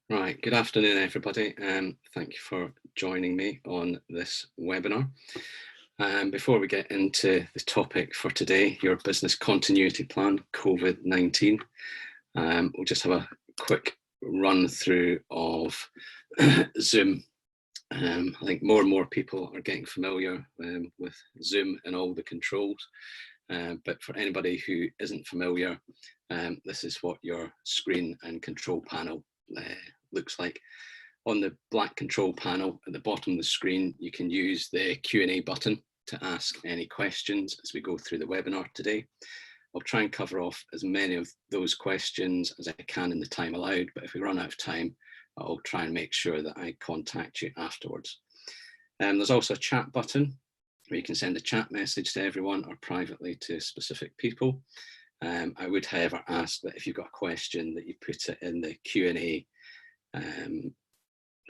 Right, good afternoon everybody. Thank you for joining me on this webinar. Before we get into the topic for today, your business continuity plan, COVID-19, we'll just have a quick run through of Zoom. I think more and more people are getting familiar with Zoom and all the controls. But for anybody who isn't familiar, this is what your screen and control panel looks like. On the black control panel at the bottom of the screen, you can use the Q&A button to ask any questions as we go through the webinar today. I'll try and cover off as many of those questions as I can in the time allowed, but if we run out of time, I'll try and make sure that I contact you afterwards. There's also a chat button where you can send a chat message to everyone or privately to specific people. I would, however, ask that if you've got a question that you put it in the Q&A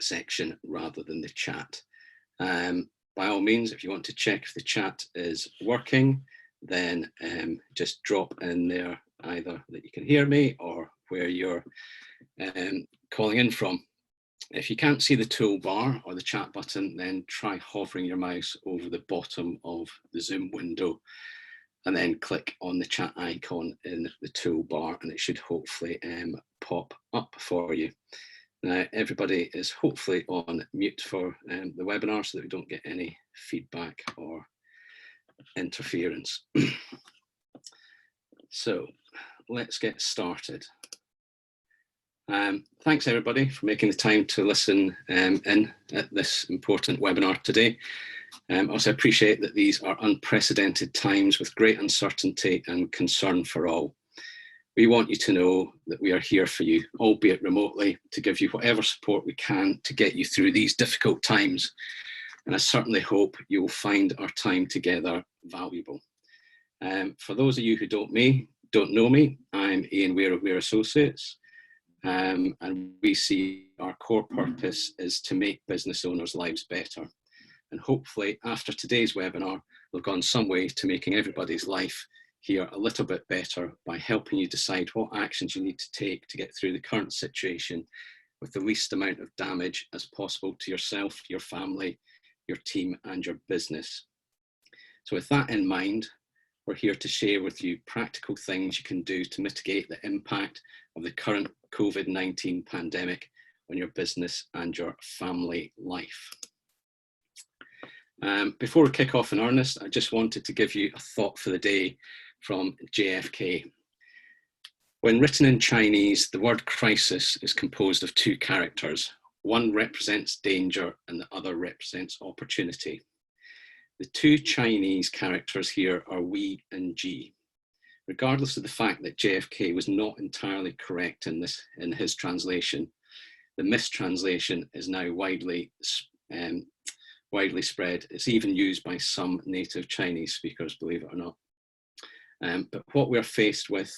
section rather than the chat. By all means, if you want to check if the chat is working, then just drop in there either that you can hear me or where you're calling in from. If you can't see the toolbar or the chat button, then try hovering your mouse over the bottom of the Zoom window and then click on the chat icon in the toolbar and it should hopefully pop up for you. Now, everybody is hopefully on mute for the webinar so that we don't get any feedback or interference. So let's get started. Thanks everybody for making the time to listen in at this important webinar today. Also appreciate that these are unprecedented times with great uncertainty and concern for all. We want you to know that we are here for you, albeit remotely, to give you whatever support we can to get you through these difficult times. And I certainly hope you will find our time together valuable. For those of you who don't know me, I'm Ian Weir of Weir Associates. And we see our core purpose is to make business owners' lives better. And hopefully after today's webinar, we've gone some way to making everybody's life here a little bit better by helping you decide what actions you need to take to get through the current situation with the least amount of damage as possible to yourself, your family, your team, and your business. So with that in mind, we're here to share with you practical things you can do to mitigate the impact of the current COVID-19 pandemic on your business and your family life. Before we kick off in earnest, I just wanted to give you a thought for the day from JFK. When written in Chinese, the word crisis is composed of two characters. One represents danger and the other represents opportunity. The two Chinese characters here are we and G. Regardless of the fact that JFK was not entirely correct in his translation, the mistranslation is now widely spread. It's even used by some native Chinese speakers, believe it or not. But what we're faced with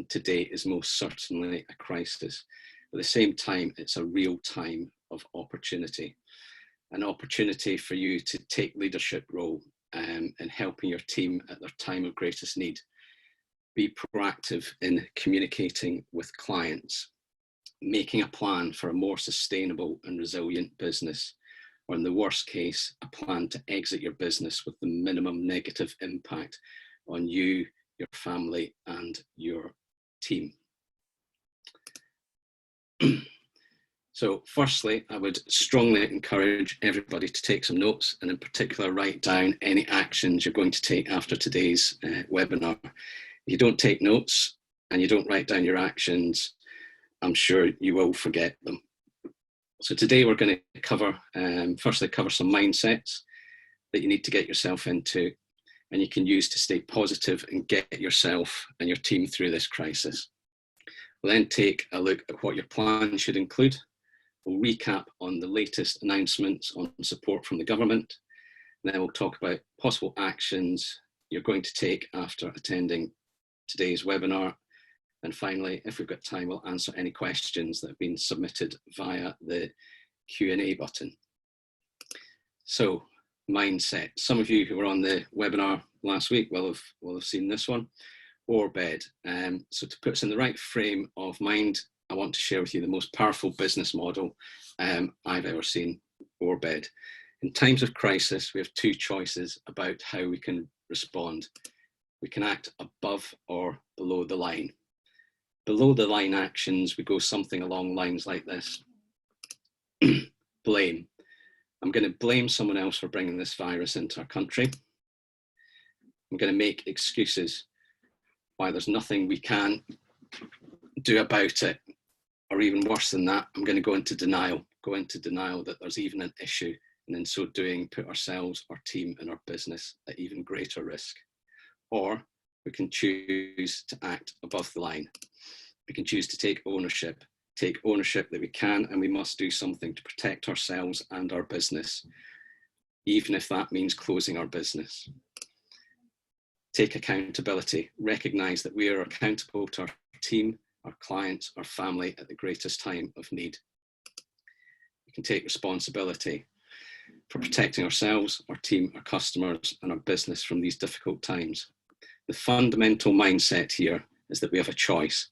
today is most certainly a crisis. At the same time, it's a real time of opportunity. An opportunity for you to take leadership role in helping your team at their time of greatest need. Be proactive in communicating with clients, making a plan for a more sustainable and resilient business, or in the worst case, a plan to exit your business with the minimum negative impact on you, your family, and your team. So firstly, I would strongly encourage everybody to take some notes and in particular write down any actions you're going to take after today's webinar. If you don't take notes and you don't write down your actions, I'm sure you will forget them. So today we're going to cover, firstly cover some mindsets that you need to get yourself into and you can use to stay positive and get yourself and your team through this crisis. We'll then take a look at what your plan should include. We'll recap on the latest announcements on support from the government. And then we'll talk about possible actions you're going to take after attending today's webinar. And finally, if we've got time, we'll answer any questions that have been submitted via the Q&A button. So, mindset. Some of you who were on the webinar last week will have seen this one, OARBED. So to put us in the right frame of mind, I want to share with you the most powerful business model I've ever seen, OARBED. In times of crisis, we have two choices about how we can respond. We can act above or below the line. Below the line actions, we go something along lines like this. Blame. I'm going to blame someone else for bringing this virus into our country. I'm going to make excuses why there's nothing we can do about it. Or even worse than that, I'm going to go into denial that there's even an issue, and in so doing, put ourselves, our team, and our business at even greater risk. Or we can choose to act above the line. We can choose to take ownership that we can and we must do something to protect ourselves and our business, even if that means closing our business. Take accountability, recognize that we are accountable to our team, our clients, our family at the greatest time of need. We can take responsibility for protecting ourselves, our team, our customers, and our business from these difficult times. The fundamental mindset here is that we have a choice,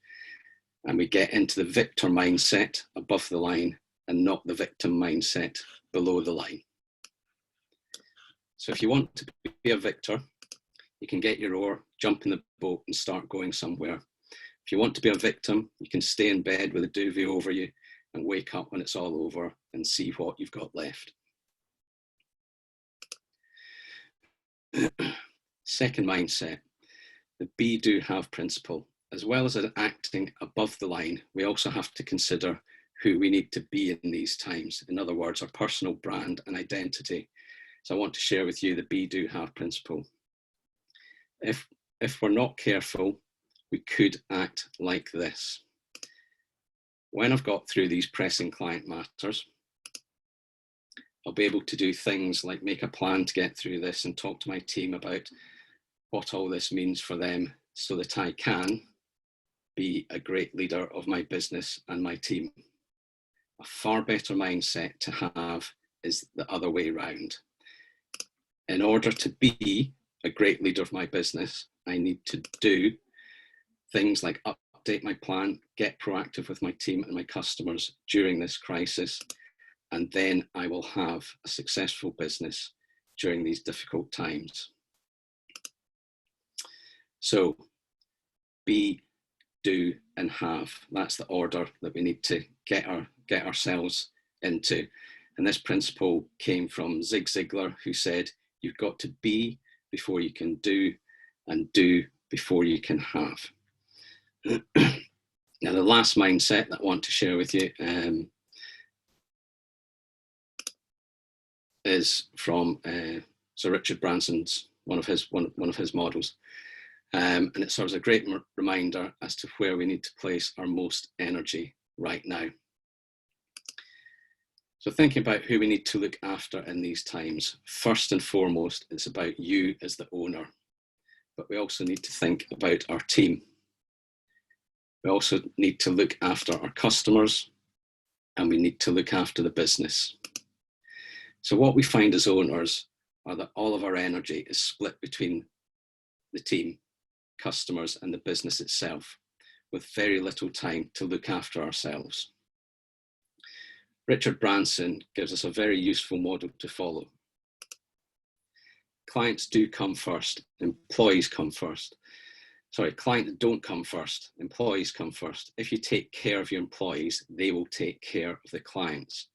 and we get into the victor mindset above the line and not the victim mindset below the line. So if you want to be a victor, you can get your oar, jump in the boat and start going somewhere. If you want to be a victim, you can stay in bed with a duvet over you and wake up when it's all over and see what you've got left. Second mindset, the be, do, have principle. As well as acting above the line, we also have to consider who we need to be in these times. In other words, our personal brand and identity. So I want to share with you the be, do, have principle. If we're not careful, we could act like this. When I've got through these pressing client matters, I'll be able to do things like make a plan to get through this and talk to my team about what all this means for them so that I can be a great leader of my business and my team. A far better mindset to have is the other way around. In order to be a great leader of my business, I need to do things like update my plan, get proactive with my team and my customers during this crisis, and then I will have a successful business during these difficult times. So, be, do, and have. That's the order that we need to get ourselves into. And this principle came from Zig Ziglar, who said, you've got to be before you can do, and do before you can have. Now, the last mindset that I want to share with you is from Sir Richard Branson's one of his models. And it serves a great reminder as to where we need to place our most energy right now. So thinking about who we need to look after in these times, first and foremost, it's about you as the owner, but we also need to think about our team. We also need to look after our customers, and we need to look after the business. So what we find as owners are that all of our energy is split between the team, customers, and the business itself, with very little time to look after ourselves. Richard Branson gives us a very useful model to follow. Clients do come first, employees come first. Sorry, clients don't come first, employees come first. If you take care of your employees, they will take care of the clients.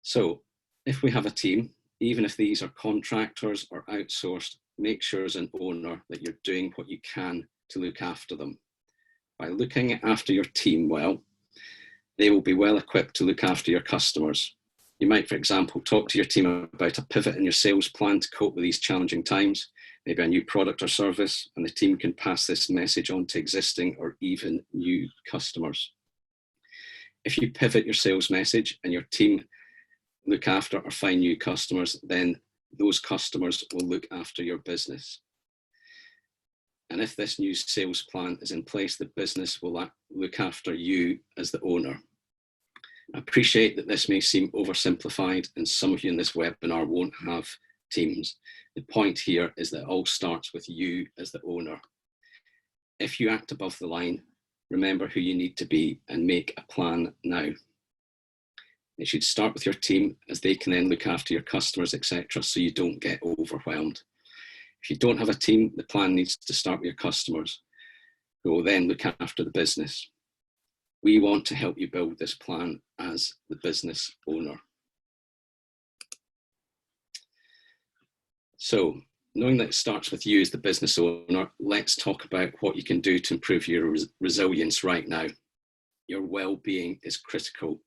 So if we have a team, even if these are contractors or outsourced, make sure as an owner that you're doing what you can to look after them. By looking after your team well, they will be well equipped to look after your customers. You might, for example, talk to your team about a pivot in your sales plan to cope with these challenging times, maybe a new product or service, and the team can pass this message on to existing or even new customers. If you pivot your sales message and your team look after or find new customers, then those customers will look after your business. And if this new sales plan is in place, the business will look after you as the owner. I appreciate that this may seem oversimplified, and some of you in this webinar won't have teams. The point here is that it all starts with you as the owner. If you act above the line, remember who you need to be and make a plan now. It should start with your team, as they can then look after your customers, etc., so you don't get overwhelmed. If you don't have a team, the plan needs to start with your customers, who will then look after the business. We want to help you build this plan as the business owner. So, knowing that it starts with you as the business owner, let's talk about what you can do to improve your resilience right now. Your well-being is critical.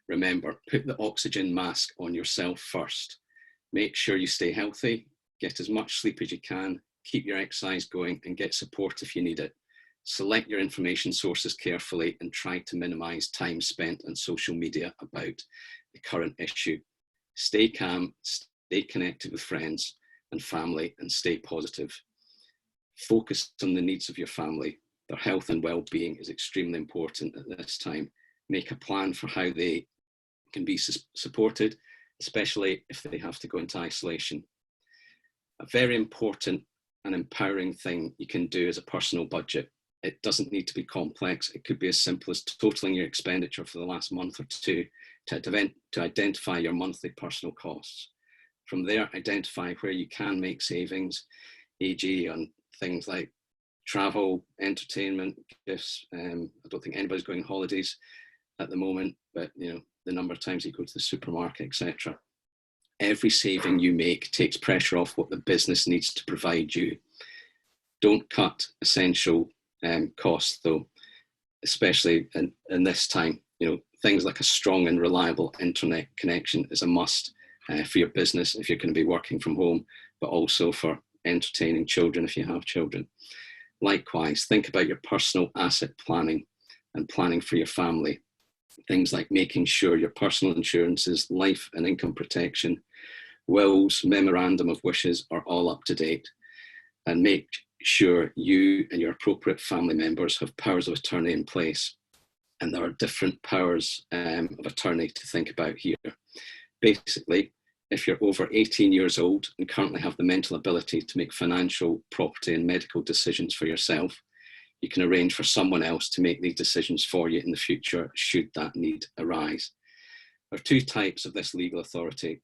Remember, put the oxygen mask on yourself first. Make sure you stay healthy, get as much sleep as you can, keep your exercise going, and get support if you need it. Select your information sources carefully and try to minimize time spent on social media about the current issue. Stay calm, stay connected with friends and family, and stay positive. Focus on the needs of your family. Their health and well-being is extremely important at this time. Make a plan for how they can be supported, especially if they have to go into isolation. A very important and empowering thing you can do is a personal budget. It doesn't need to be complex. It could be as simple as totaling your expenditure for the last month or two to identify your monthly personal costs. From there, identify where you can make savings, e.g. on things like travel, entertainment, gifts. I don't think anybody's going on holidays at the moment, but you know, the number of times you go to the supermarket, etc. Every saving you make takes pressure off what the business needs to provide you. Don't cut essential costs though, especially in this time. You know, things like a strong and reliable internet connection is a must for your business if you're going to be working from home, but also for entertaining children if you have children. Likewise, think about your personal asset planning and planning for your family. Things like making sure your personal insurances, life and income protection, wills, memorandum of wishes are all up to date, and make sure you and your appropriate family members have powers of attorney in place. And there are different powers of attorney to think about here. Basically, if you're over 18 years old and currently have the mental ability to make financial, property and medical decisions for yourself, you can arrange for someone else to make these decisions for you in the future should that need arise. There are two types of this legal authority.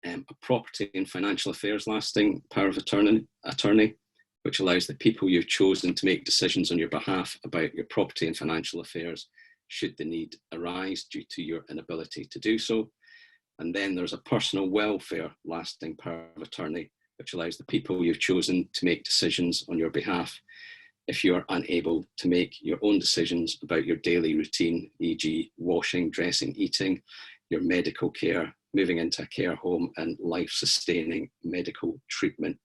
A property and financial affairs lasting power of attorney, which allows the people you've chosen to make decisions on your behalf about your property and financial affairs should the need arise due to your inability to do so. And then there's a personal welfare lasting power of attorney, which allows the people you've chosen to make decisions on your behalf if you are unable to make your own decisions about your daily routine, e.g. washing, dressing, eating, your medical care, moving into a care home, and life-sustaining medical treatment.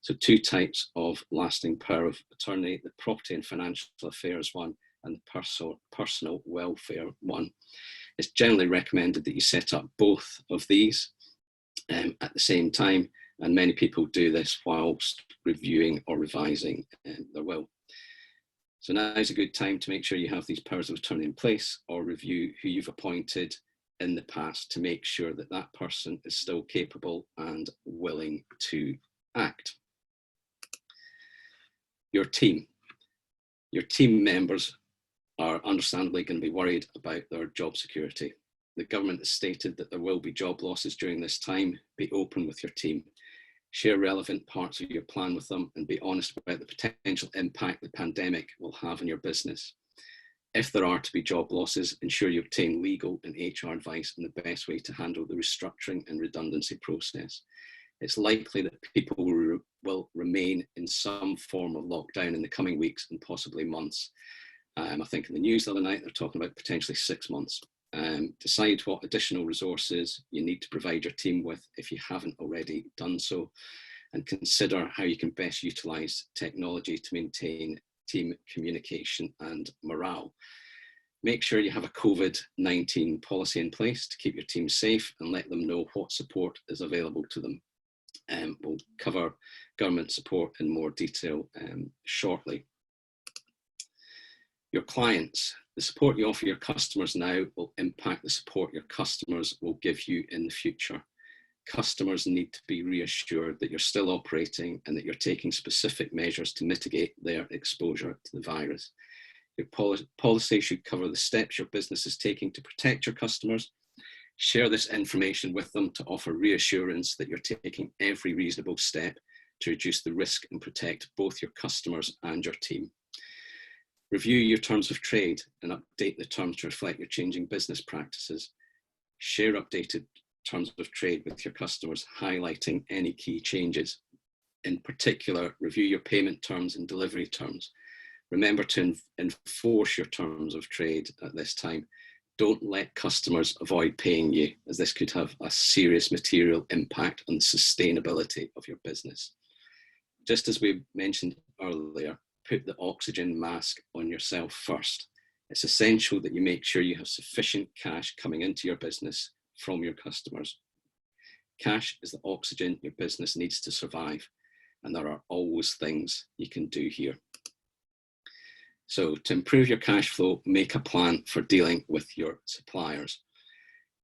So two types of lasting power of attorney, the property and financial affairs one and the personal welfare one. It's generally recommended that you set up both of these at the same time, and many people do this whilst reviewing or revising their will. So now is a good time to make sure you have these powers of attorney in place, or review who you've appointed in the past to make sure that that person is still capable and willing to act. Your team members are understandably going to be worried about their job security. The government has stated that there will be job losses during this time. Be open with your team. Share relevant parts of your plan with them and be honest about the potential impact the pandemic will have on your business. If there are to be job losses, ensure you obtain legal and HR advice on the best way to handle the restructuring and redundancy process. It's likely that people will remain in some form of lockdown in the coming weeks and possibly months. I think in the news the other night, they're talking about potentially 6 months. Decide what additional resources you need to provide your team with if you haven't already done so, and consider how you can best utilize technology to maintain team communication and morale. Make sure you have a COVID-19 policy in place to keep your team safe and let them know what support is available to them. We'll cover government support in more detail shortly. Your clients, the support you offer your customers now will impact the support your customers will give you in the future. Customers need to be reassured that you're still operating and that you're taking specific measures to mitigate their exposure to the virus. Your policy should cover the steps your business is taking to protect your customers. Share this information with them to offer reassurance that you're taking every reasonable step to reduce the risk and protect both your customers and your team. Review your terms of trade and update the terms to reflect your changing business practices. Share updated terms of trade with your customers, highlighting any key changes. In particular, review your payment terms and delivery terms. Remember to enforce your terms of trade at this time. Don't let customers avoid paying you, as this could have a serious material impact on the sustainability of your business. Just as we mentioned earlier, put the oxygen mask on yourself first. It's essential that you make sure you have sufficient cash coming into your business from your customers. Cash is the oxygen your business needs to survive, and there are always things you can do here. So to improve your cash flow, make a plan for dealing with your suppliers.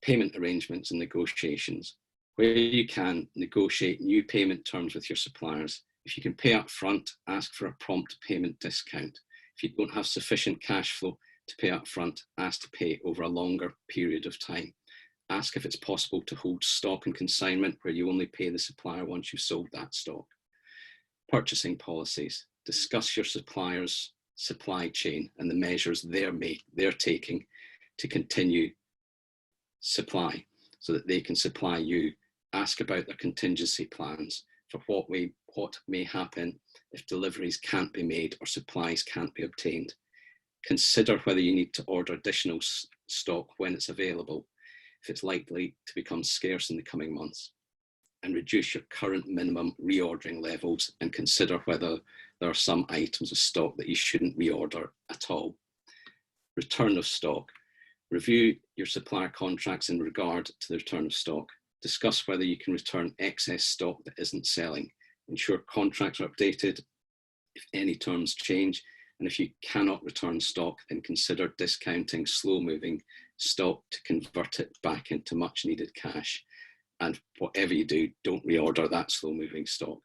Payment arrangements and negotiations. Where you can, negotiate new payment terms with your suppliers. If you can pay up front, ask for a prompt payment discount. If you don't have sufficient cash flow to pay up front, ask to pay over a longer period of time. Ask if it's possible to hold stock and consignment where you only pay the supplier once you've sold that stock. Purchasing policies. Discuss your suppliers' supply chain and the measures they're taking to continue supply so that they can supply you. Ask about their contingency plans for what may happen if deliveries can't be made or supplies can't be obtained. Consider whether you need to order additional stock when it's available, if it's likely to become scarce in the coming months, and reduce your current minimum reordering levels and consider whether there are some items of stock that you shouldn't reorder at all. Return of stock. Review your supplier contracts in regard to the return of stock. Discuss whether you can return excess stock that isn't selling. Ensure contracts are updated if any terms change. And if you cannot return stock, then consider discounting slow-moving stock to convert it back into much needed cash. And whatever you do, don't reorder that slow-moving stock.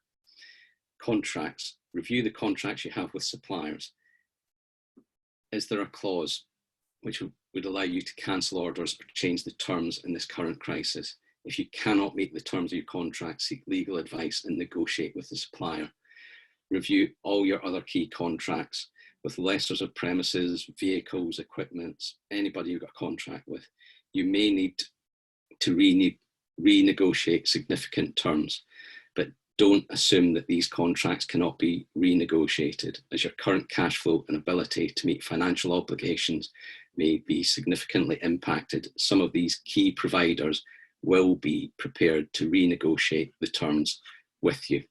Contracts. Review the contracts you have with suppliers. Is there a clause which would allow you to cancel orders or change the terms in this current crisis? If you cannot meet the terms of your contract, seek legal advice and negotiate with the supplier. Review all your other key contracts with lessors of premises, vehicles, equipment, anybody you've got a contract with. You may need to renegotiate significant terms, but don't assume that these contracts cannot be renegotiated, as your current cash flow and ability to meet financial obligations may be significantly impacted. Some of these key providers will be prepared to renegotiate the terms with you.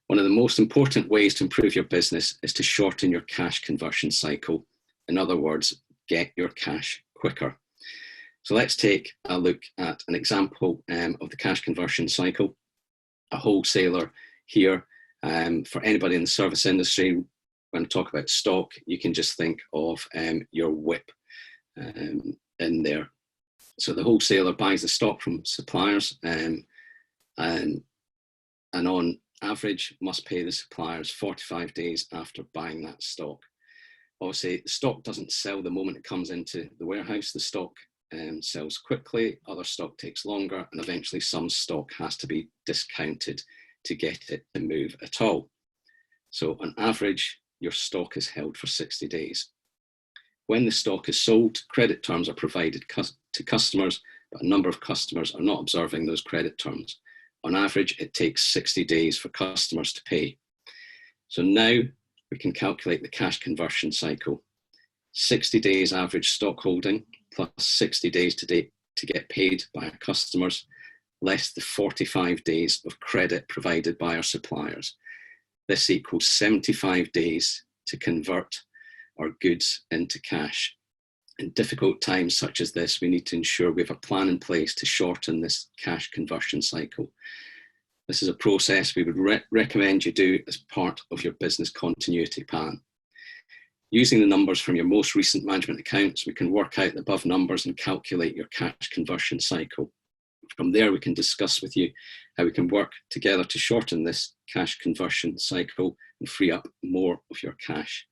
One of the most important ways to improve your business is to shorten your cash conversion cycle. In other words, get your cash quicker. So let's take a look at an example of the cash conversion cycle. A wholesaler here, for anybody in the service industry, when I talk about stock, you can just think of your WIP in there. So the wholesaler buys the stock from suppliers and on average must pay the suppliers 45 days after buying that stock. Obviously, the stock doesn't sell the moment it comes into the warehouse. The stock sells quickly, other stock takes longer, and eventually some stock has to be discounted to get it to move at all. So on average, your stock is held for 60 days. When the stock is sold, credit terms are provided to customers, but a number of customers are not observing those credit terms. On average, it takes 60 days for customers to pay. So now we can calculate the cash conversion cycle. 60 days average stock holding plus 60 days to get paid by our customers, less the 45 days of credit provided by our suppliers. This equals 75 days to convert our goods into cash. In difficult times such as this, we need to ensure we have a plan in place to shorten this cash conversion cycle. This is a process we would recommend you do as part of your business continuity plan. Using the numbers from your most recent management accounts, we can work out the above numbers and calculate your cash conversion cycle. From there, we can discuss with you how we can work together to shorten this cash conversion cycle and free up more of your cash.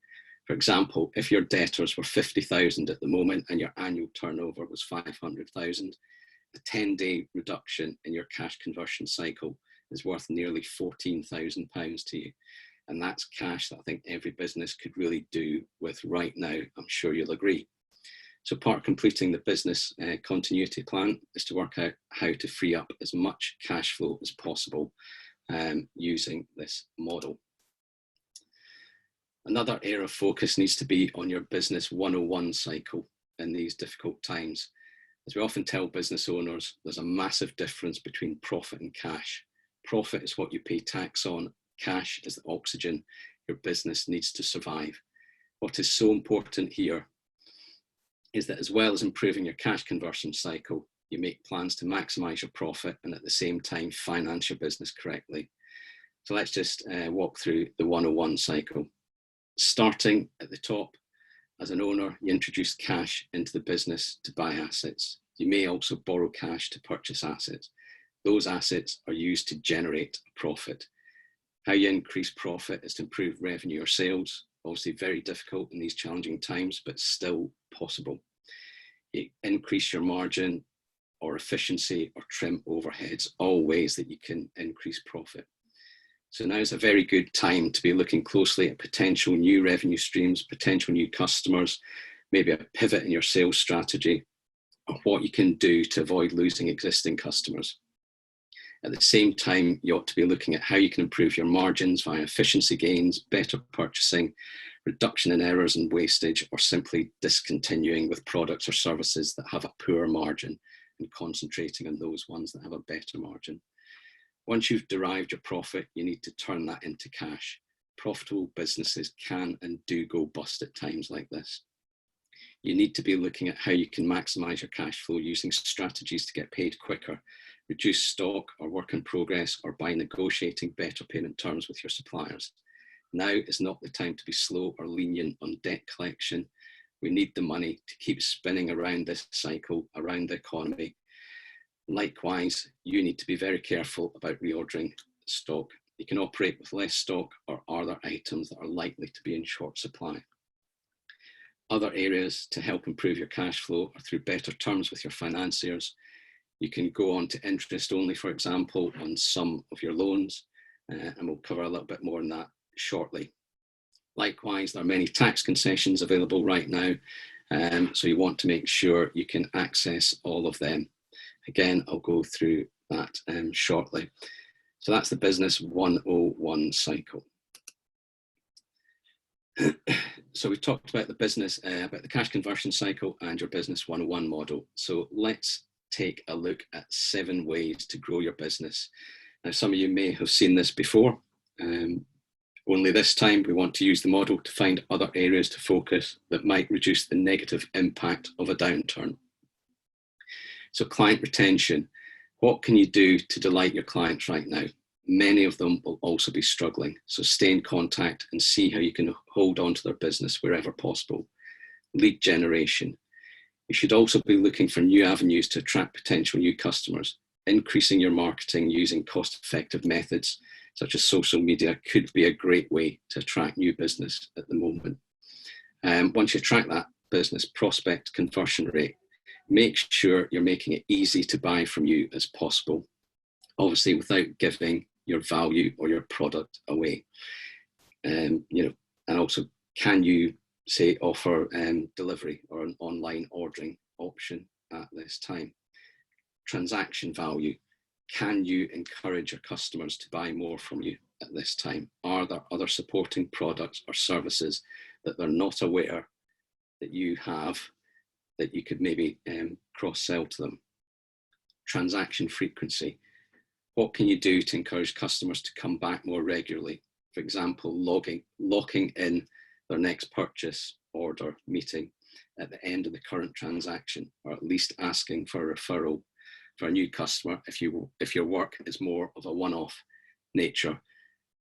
For example, if your debtors were 50,000 at the moment and your annual turnover was 500,000, a 10-day reduction in your cash conversion cycle is worth nearly £14,000 to you. And that's cash that I think every business could really do with right now. I'm sure you'll agree. So part of completing the business continuity plan is to work out how to free up as much cash flow as possible using this model. Another area of focus needs to be on your business 101 cycle in these difficult times. As we often tell business owners, there's a massive difference between profit and cash. Profit is what you pay tax on. Cash is the oxygen your business needs to survive. What is so important here is that as well as improving your cash conversion cycle, you make plans to maximize your profit and at the same time finance your business correctly. So let's just walk through the 101 cycle. Starting at the top, as an owner, you introduce cash into the business to buy assets. You may also borrow cash to purchase assets. Those assets are used to generate a profit. How you increase profit is to improve revenue or sales. Obviously very difficult in these challenging times, but still possible. You increase your margin or efficiency or trim overheads, all ways that you can increase profit. So now is a very good time to be looking closely at potential new revenue streams, potential new customers, maybe a pivot in your sales strategy, or what you can do to avoid losing existing customers. At the same time, you ought to be looking at how you can improve your margins via efficiency gains, better purchasing, reduction in errors and wastage, or simply discontinuing with products or services that have a poor margin and concentrating on those ones that have a better margin. Once you've derived your profit, you need to turn that into cash. Profitable businesses can and do go bust at times like this. You need to be looking at how you can maximize your cash flow using strategies to get paid quicker, reduce stock or work in progress, or by negotiating better payment terms with your suppliers. Now is not the time to be slow or lenient on debt collection. We need the money to keep spinning around this cycle, around the economy. Likewise, you need to be very careful about reordering stock. You can operate with less stock or other items that are likely to be in short supply. Other areas to help improve your cash flow are through better terms with your financiers. You can go on to interest only, for example, on some of your loans, and we'll cover a little bit more on that shortly. Likewise, there are many tax concessions available right now, so you want to make sure you can access all of them. Again, I'll go through that shortly. So that's the business 101 cycle. So we talked about the business, about the cash conversion cycle and your business 101 model. So let's take a look at 7 ways to grow your business. Now, some of you may have seen this before. Only this time we want to use the model to find other areas to focus that might reduce the negative impact of a downturn. So client retention, what can you do to delight your clients right now? Many of them will also be struggling. So stay in contact and see how you can hold on to their business wherever possible. Lead generation. You should also be looking for new avenues to attract potential new customers. Increasing your marketing using cost-effective methods such as social media could be a great way to attract new business at the moment. Once you attract that business, prospect conversion rate. Make sure you're making it easy to buy from you as possible, obviously without giving your value or your product away. And also, can you say offer delivery or an online ordering option at this time? Transaction value. Can you encourage your customers to buy more from you at this time? Are there other supporting products or services that they're not aware that you have that you could maybe cross-sell to them? Transaction frequency. What can you do to encourage customers to come back more regularly? For example, locking in their next purchase order meeting at the end of the current transaction, or at least asking for a referral for a new customer if your work is more of a one-off nature.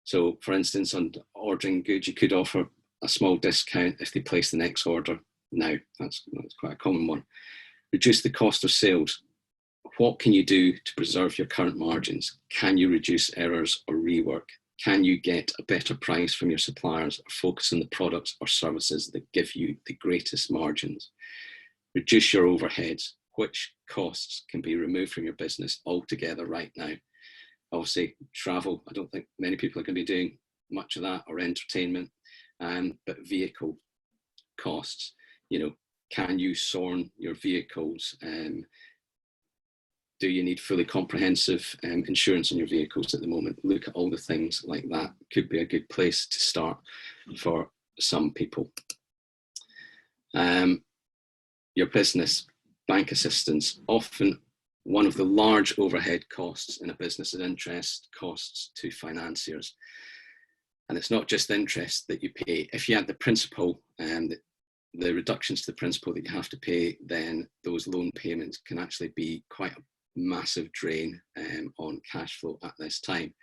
So for instance, on ordering goods, you could offer a small discount if they place the next order now. That's quite a common one. Reduce the cost of sales. What can you do to preserve your current margins? Can you reduce errors or rework? Can you get a better price from your suppliers, or focus on the products or services that give you the greatest margins? Reduce your overheads. Which costs can be removed from your business altogether right now? Obviously, travel, I don't think many people are going to be doing much of that, or entertainment, but vehicle costs, can you SORN your vehicles? Do you need fully comprehensive insurance on your vehicles at the moment? Look at all the things like that. Could be a good place to start for some people. Your business, bank assistance, often one of the large overhead costs in a business is interest costs to financiers. And it's not just interest that you pay. If you add the principal and the reductions to the principal that you have to pay, then those loan payments can actually be quite a massive drain on cash flow at this time.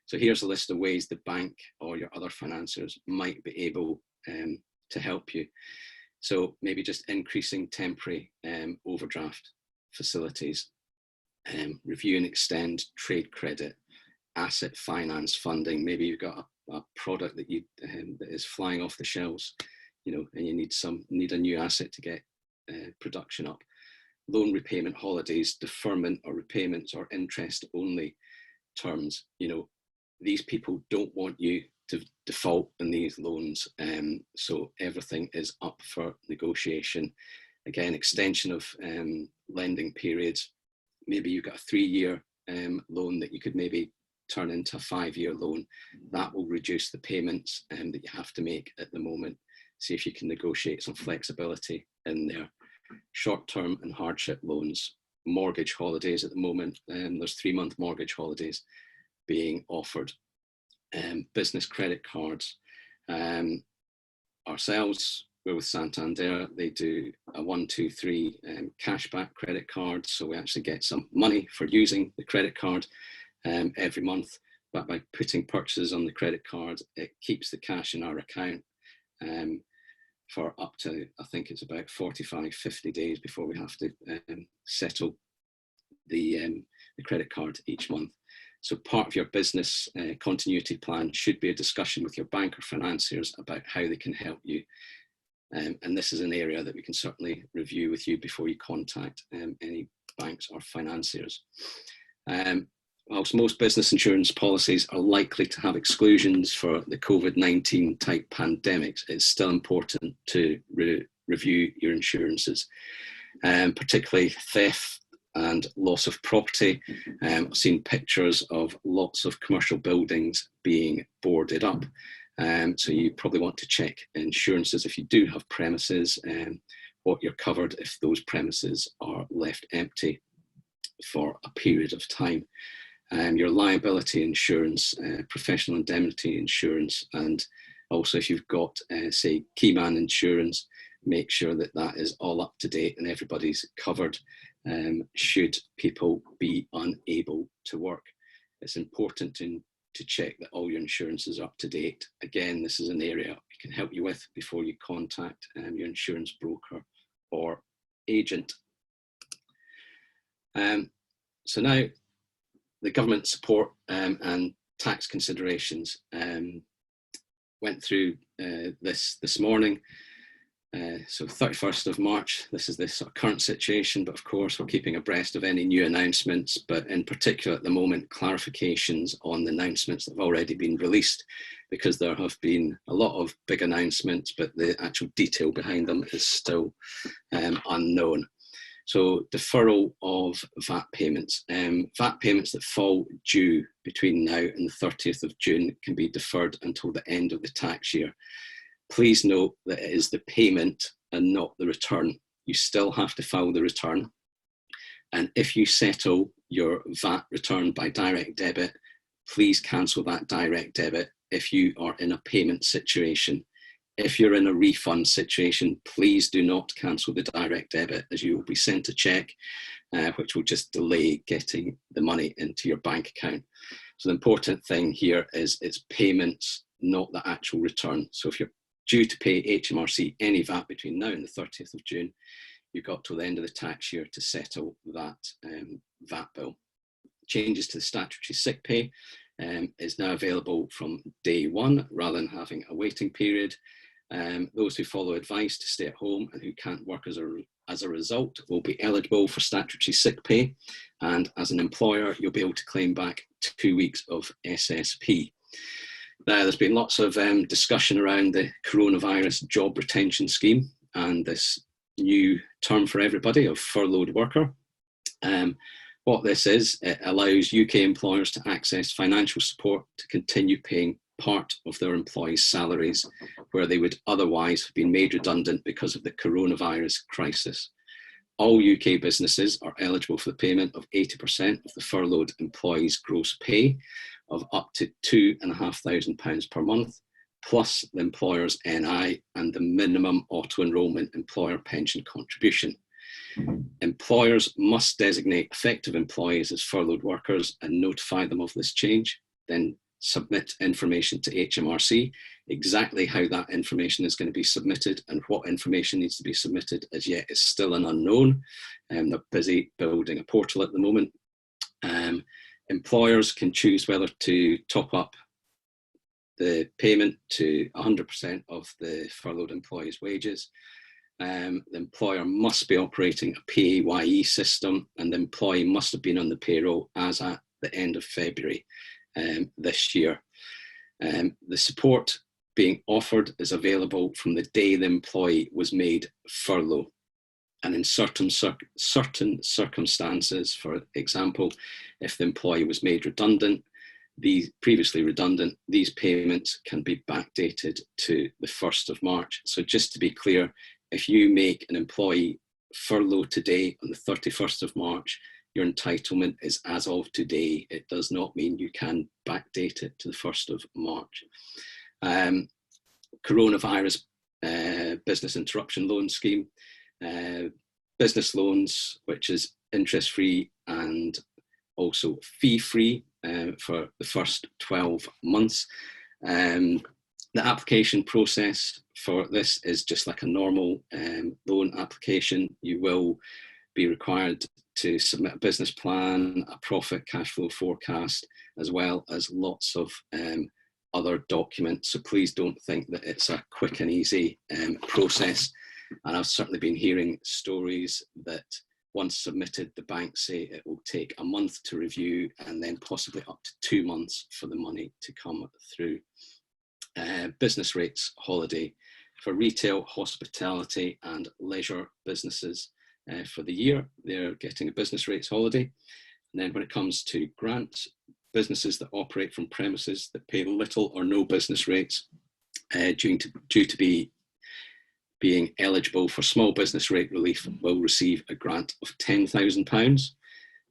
So here's a list of ways the bank or your other financiers might be able to help you. So maybe just increasing temporary overdraft facilities, review and extend trade credit, asset finance funding. Maybe you've got a product that that is flying off the shelves, and you need a new asset to get production up. Loan repayment holidays, deferment or repayments or interest only terms. These people don't want you to default in these loans, so everything is up for negotiation. Again, extension of lending periods. Maybe you've got a 3-year loan that you could maybe turn into a 5-year loan. That will reduce the payments that you have to make at the moment. See if you can negotiate some flexibility in there. Short-term and hardship loans, mortgage holidays at the moment. There's 3-month mortgage holidays being offered. Business credit cards. Ourselves, we're with Santander. They do a 1, 2, 3 cashback credit card. So we actually get some money for using the credit card every month. But by putting purchases on the credit card, it keeps the cash in our account for up to, I think it's about 45, 50 days before we have to settle the credit card each month. So part of your business continuity plan should be a discussion with your bank or financiers about how they can help you. And this is an area that we can certainly review with you before you contact any banks or financiers. Whilst most business insurance policies are likely to have exclusions for the COVID-19 type pandemics, it's still important to review your insurances, particularly theft and loss of property. I've seen pictures of lots of commercial buildings being boarded up. So you probably want to check insurances if you do have premises, what you're covered if those premises are left empty for a period of time. Your liability insurance, professional indemnity insurance, and also if you've got, say, keyman insurance, make sure that that is all up to date and everybody's covered should people be unable to work. It's important to check that all your insurances are up to date. Again, this is an area we can help you with before you contact your insurance broker or agent. So now, the government support and tax considerations. Went through this morning. So 31st of March, this is the sort of current situation, but of course we're keeping abreast of any new announcements, but in particular at the moment, clarifications on the announcements that have already been released, because there have been a lot of big announcements, but the actual detail behind them is still unknown. So deferral of VAT payments. VAT payments that fall due between now and the 30th of June can be deferred until the end of the tax year. Please note that it is the payment and not the return. You still have to file the return. And if you settle your VAT return by direct debit, please cancel that direct debit if you are in a payment situation. If you're in a refund situation, please do not cancel the direct debit, as you will be sent a check, which will just delay getting the money into your bank account. So the important thing here is it's payments, not the actual return. So if you're due to pay HMRC any VAT between now and the 30th of June, you've got till the end of the tax year to settle that VAT bill. Changes to the statutory sick pay. is now available from day one rather than having a waiting period. Those who follow advice to stay at home and who can't work as a result will be eligible for statutory sick pay, and as an employer you'll be able to claim back 2 weeks of SSP. Now, there's been lots of discussion around the coronavirus job retention scheme and this new term for everybody of furloughed worker. What this is, it allows UK employers to access financial support to continue paying part of their employees' salaries where they would otherwise have been made redundant because of the coronavirus crisis. All UK businesses are eligible for the payment of 80% of the furloughed employees' gross pay of up to £2,500 per month, plus the employer's NI and the minimum auto-enrolment employer pension contribution. Employers must designate affected employees as furloughed workers and notify them of this change, then submit information to HMRC. Exactly how that information is going to be submitted and what information needs to be submitted as yet is still an unknown. They're busy building a portal at the moment. Employers can choose whether to top up the payment to 100% of the furloughed employee's wages. The employer must be operating a PAYE system, and the employee must have been on the payroll as at the end of February this year. The support being offered is available from the day the employee was made furlough. And in certain circumstances, for example, if the employee was made redundant, previously redundant, these payments can be backdated to the 1st of March. So just to be clear, if you make an employee furlough today on the 31st of March, your entitlement is as of today. It does not mean you can backdate it to the 1st of March. Coronavirus business interruption loan scheme. Business loans, which is interest-free and also fee-free for the first 12 months. The application process for this is just like a normal loan application. You will be required to submit a business plan, a profit cash flow forecast, as well as lots of other documents. So please don't think that it's a quick and easy process. And I've certainly been hearing stories that once submitted, the banks say it will take a month to review and then possibly up to 2 months for the money to come through. Business rates holiday for retail, hospitality and leisure businesses for the year. They're getting a business rates holiday. And then when it comes to grants, businesses that operate from premises that pay little or no business rates due to being eligible for small business rate relief will receive a grant of £10,000.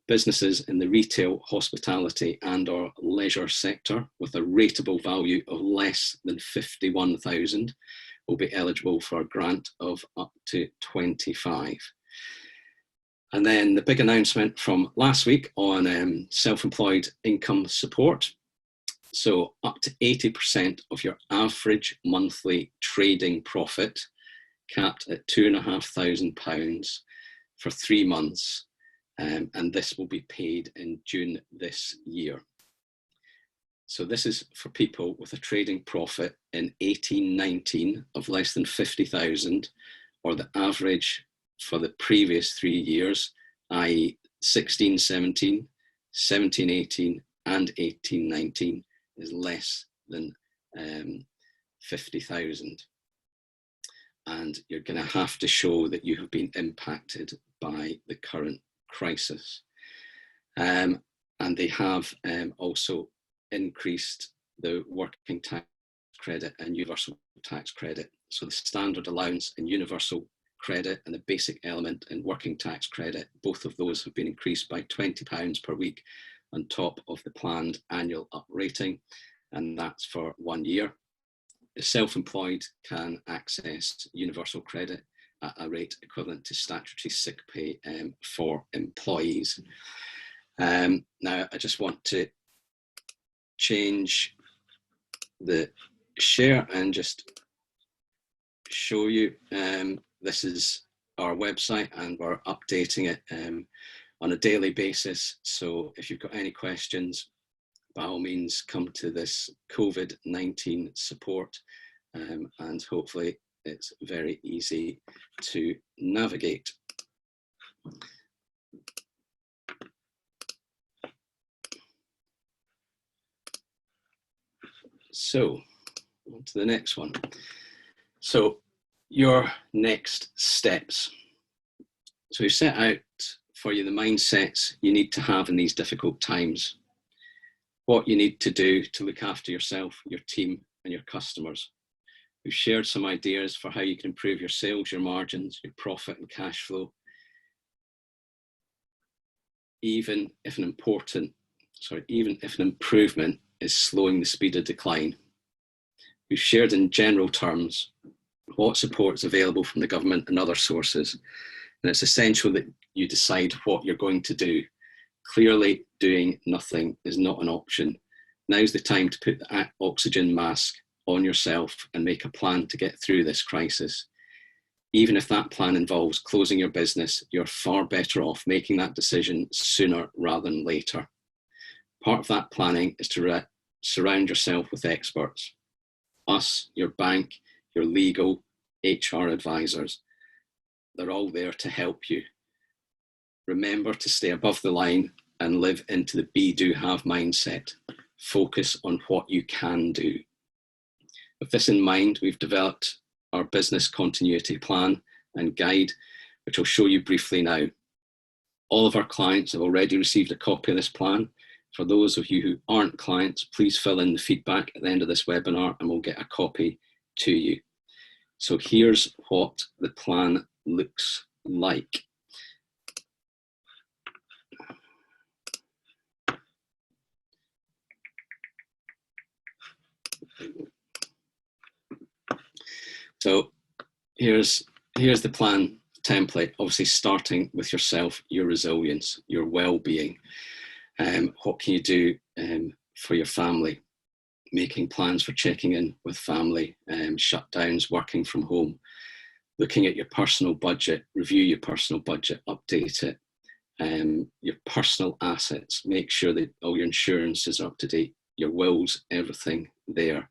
Businesses in the retail, hospitality and or leisure sector with a rateable value of less than 51,000 will be eligible for a grant of up to 25. And then the big announcement from last week on self-employed income support. So up to 80% of your average monthly trading profit, capped at £2,500 for 3 months. And this will be paid in June this year. So this is for people with a trading profit in 18-19 of less than 50,000, or the average for the previous 3 years, i.e. 16-17, 17-18 and 18-19 is less than 50,000. And you're going to have to show that you have been impacted by the current crisis. And they have also increased the working tax credit and universal tax credit. So the standard allowance in universal credit and the basic element in working tax credit, both of those have been increased by £20 per week on top of the planned annual uprating, and that's for 1 year. The self-employed can access universal credit at a rate equivalent to statutory sick pay for employees. Now, I just want to change the share and just show you. This is our website and we're updating it on a daily basis. So if you've got any questions by all means come to this COVID-19 support, and hopefully it's very easy to navigate. So, on to the next one. So, your next steps. So we've set out for you the mindsets you need to have in these difficult times. What you need to do to look after yourself, your team, and your customers. We've shared some ideas for how you can improve your sales, your margins, your profit and cash flow. Even if an improvement is slowing the speed of decline. We've shared in general terms what support is available from the government and other sources. And it's essential that you decide what you're going to do. Clearly, doing nothing is not an option. Now's the time to put the oxygen mask on yourself and make a plan to get through this crisis. Even if that plan involves closing your business, you're far better off making that decision sooner rather than later. Part of that planning is to surround yourself with experts. Us, your bank, your legal, HR advisors. They're all there to help you. Remember to stay above the line and live into the be, do, have mindset. Focus on what you can do. With this in mind, we've developed our business continuity plan and guide, which I'll show you briefly now. All of our clients have already received a copy of this plan. For those of you who aren't clients, please fill in the feedback at the end of this webinar and we'll get a copy to you. So here's what the plan looks like. So here's the plan template, obviously starting with yourself, your resilience, your well-being. What can you do for your family? Making plans for checking in with family, shutdowns, working from home, looking at your personal budget, review your personal budget, update it, your personal assets, make sure that all your insurances are up to date, your wills, everything there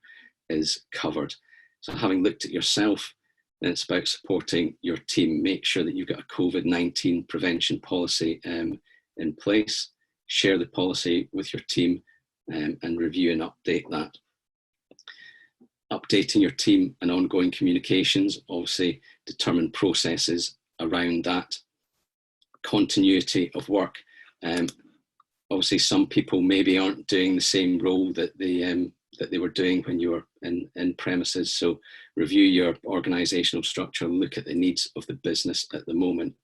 is covered. So having looked at yourself, then it's about supporting your team. Make sure that you've got a COVID-19 prevention policy in place. Share the policy with your team and review and update that. Updating your team and ongoing communications, obviously determine processes around that. Continuity of work. Obviously some people maybe aren't doing the same role that they were doing when you were in premises. So review your organizational structure, look at the needs of the business at the moment.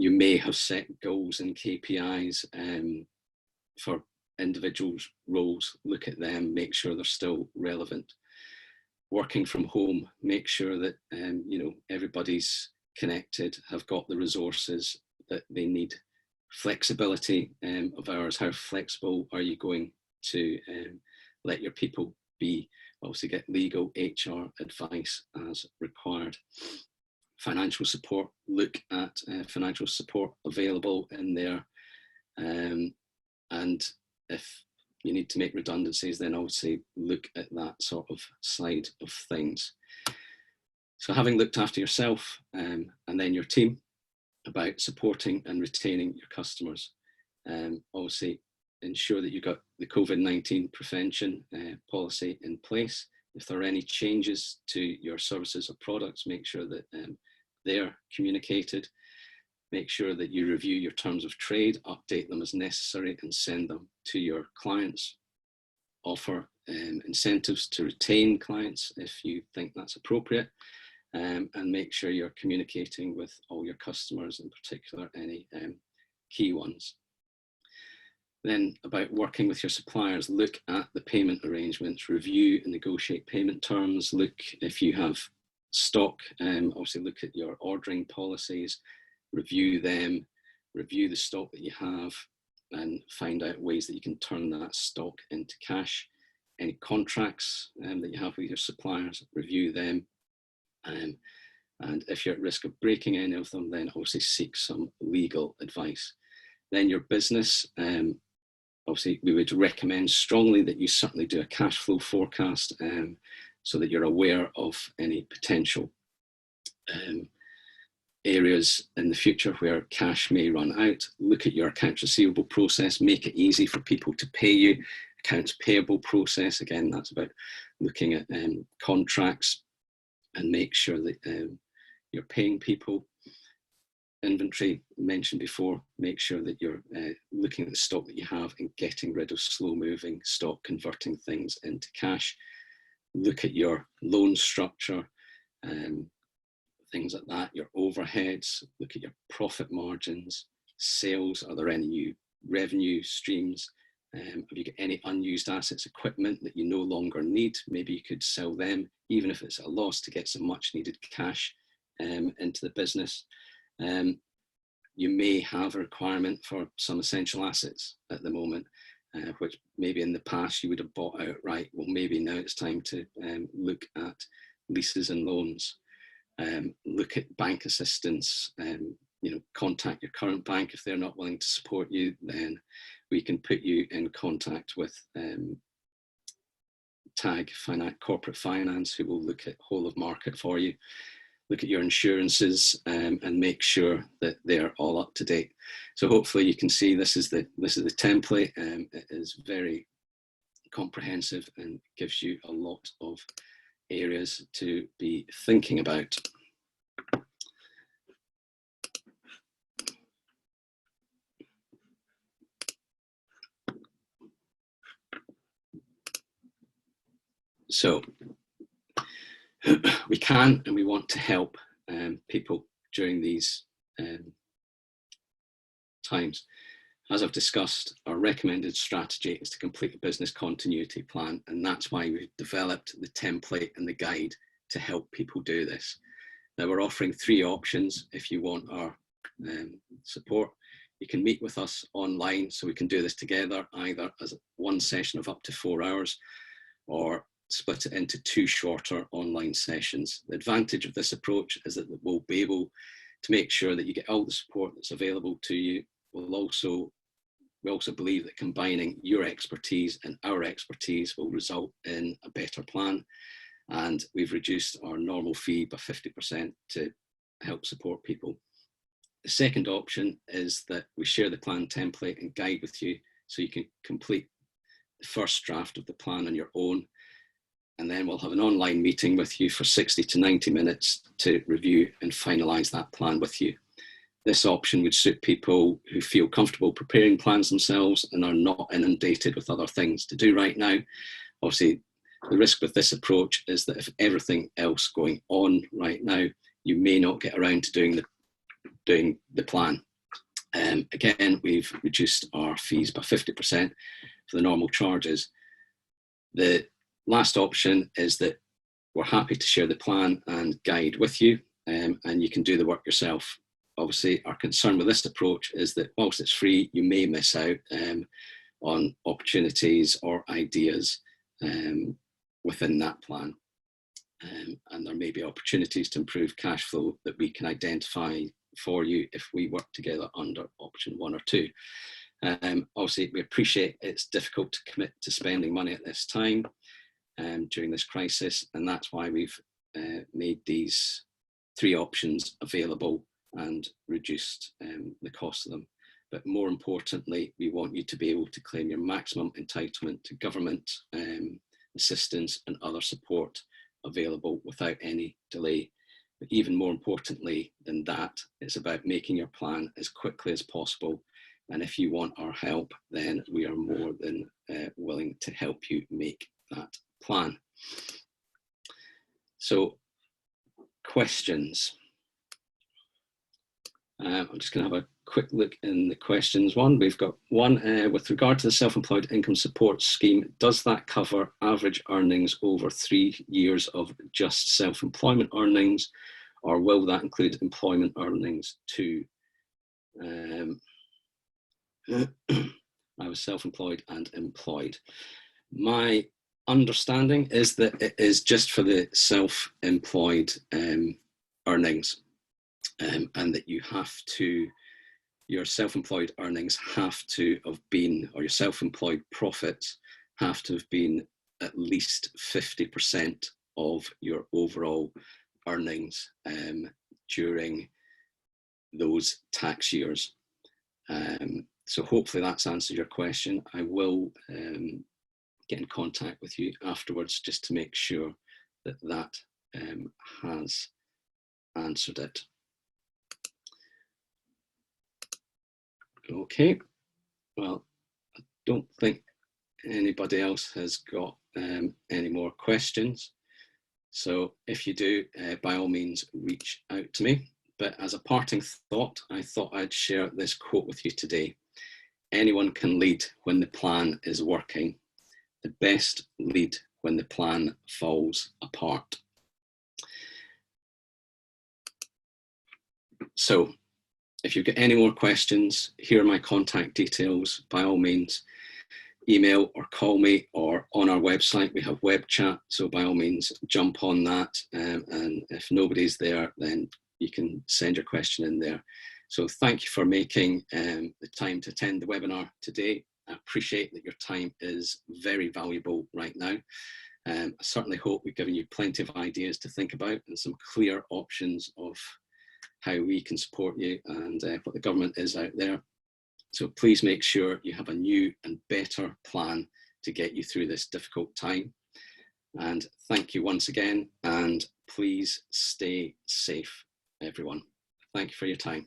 You may have set goals and KPIs for individuals' roles, look at them, make sure they're still relevant. Working from home, make sure that everybody's connected, have got the resources that they need. Flexibility of hours, how flexible are you going to let your people be? Obviously get legal, HR advice as required. Financial support, look at financial support available in there. And if you need to make redundancies, then obviously look at that sort of side of things. So having looked after yourself and then your team, about supporting and retaining your customers. Obviously ensure that you've got the COVID-19 prevention policy in place. If there are any changes to your services or products, make sure that they're communicated. Make sure that you review your terms of trade, update them as necessary and send them to your clients. Offer incentives to retain clients if you think that's appropriate. And make sure you're communicating with all your customers, in particular any key ones. Then about working with your suppliers, look at the payment arrangements, review and negotiate payment terms, look if you have stock, obviously look at your ordering policies, review them, review the stock that you have and find out ways that you can turn that stock into cash. Any contracts that you have with your suppliers, review them. And if you're at risk of breaking any of them, then obviously seek some legal advice. Then your business, obviously we would recommend strongly that you certainly do a cash flow forecast so that you're aware of any potential areas in the future where cash may run out. Look at your accounts receivable process, make it easy for people to pay you. Accounts payable process, again, that's about looking at contracts and make sure that you're paying people. Inventory, mentioned before, make sure that you're looking at the stock that you have and getting rid of slow moving stock, converting things into cash. Look at your loan structure, things like that, your overheads, look at your profit margins, sales, are there any new revenue streams? Have you got any unused assets, equipment that you no longer need? Maybe you could sell them, even if it's a loss, to get some much needed cash into the business. You may have a requirement for some essential assets at the moment, which maybe in the past you would have bought outright. Well, maybe now it's time to look at leases and loans. Look at bank assistance, contact your current bank. If they're not willing to support you, then we can put you in contact with TAG Corporate Finance, who will look at whole of market for you. Look at your insurances and make sure that they're all up to date. So hopefully you can see this is the template. It is very comprehensive and gives you a lot of areas to be thinking about. So we can and we want to help people during these times. As I've discussed, our recommended strategy is to complete a business continuity plan, and that's why we've developed the template and the guide to help people do this. Now, we're offering 3 options if you want our support. You can meet with us online, so we can do this together, either as one session of up to 4 hours, or split it into 2 shorter online sessions. The advantage of this approach is that we'll be able to make sure that you get all the support that's available to you. We also believe that combining your expertise and our expertise will result in a better plan. And we've reduced our normal fee by 50% to help support people. The second option is that we share the plan template and guide with you, so you can complete the first draft of the plan on your own. And then we'll have an online meeting with you for 60 to 90 minutes to review and finalise that plan with you. This option would suit people who feel comfortable preparing plans themselves and are not inundated with other things to do right now. Obviously, the risk with this approach is that if everything else going on right now, you may not get around to doing the plan. Again, we've reduced our fees by 50% for the normal charges. The last option is that we're happy to share the plan and guide with you, and you can do the work yourself. Obviously, our concern with this approach is that whilst it's free, you may miss out on opportunities or ideas within that plan. And there may be opportunities to improve cash flow that we can identify for you if we work together under option 1 or 2. Obviously, we appreciate it's difficult to commit to spending money at this time during this crisis, and that's why we've made these 3 options available and reduced the cost of them. But more importantly, we want you to be able to claim your maximum entitlement to government assistance and other support available without any delay. But even more importantly than that, it's about making your plan as quickly as possible. And if you want our help, then we are more than willing to help you make that plan. So, questions. I'm just going to have a quick look in the questions. We've got one with regard to the self-employed income support scheme. Does that cover average earnings over 3 years of just self-employment earnings, or will that include employment earnings too? I was self-employed and employed. My understanding is that it is just for the self-employed earnings, and that you have to your self-employed earnings have to have been, or your self-employed profits have to have been at least 50% of your overall earnings during those tax years. So hopefully that's answered your question. I will get in contact with you afterwards just to make sure that that has answered it. Okay, well, I don't think anybody else has got any more questions. So if you do, by all means, reach out to me. But as a parting thought, I thought I'd share this quote with you today. Anyone can lead when the plan is working. The best lead when the plan falls apart. So if you've got any more questions, here are my contact details. By all means, email or call me, or on our website, we have web chat. So by all means, jump on that. And if nobody's there, then you can send your question in there. So thank you for making the time to attend the webinar today. I appreciate that your time is very valuable right now. I certainly hope we've given you plenty of ideas to think about and some clear options of how we can support you and what the government is out there. So please make sure you have a new and better plan to get you through this difficult time. And thank you once again, and please stay safe, everyone. Thank you for your time.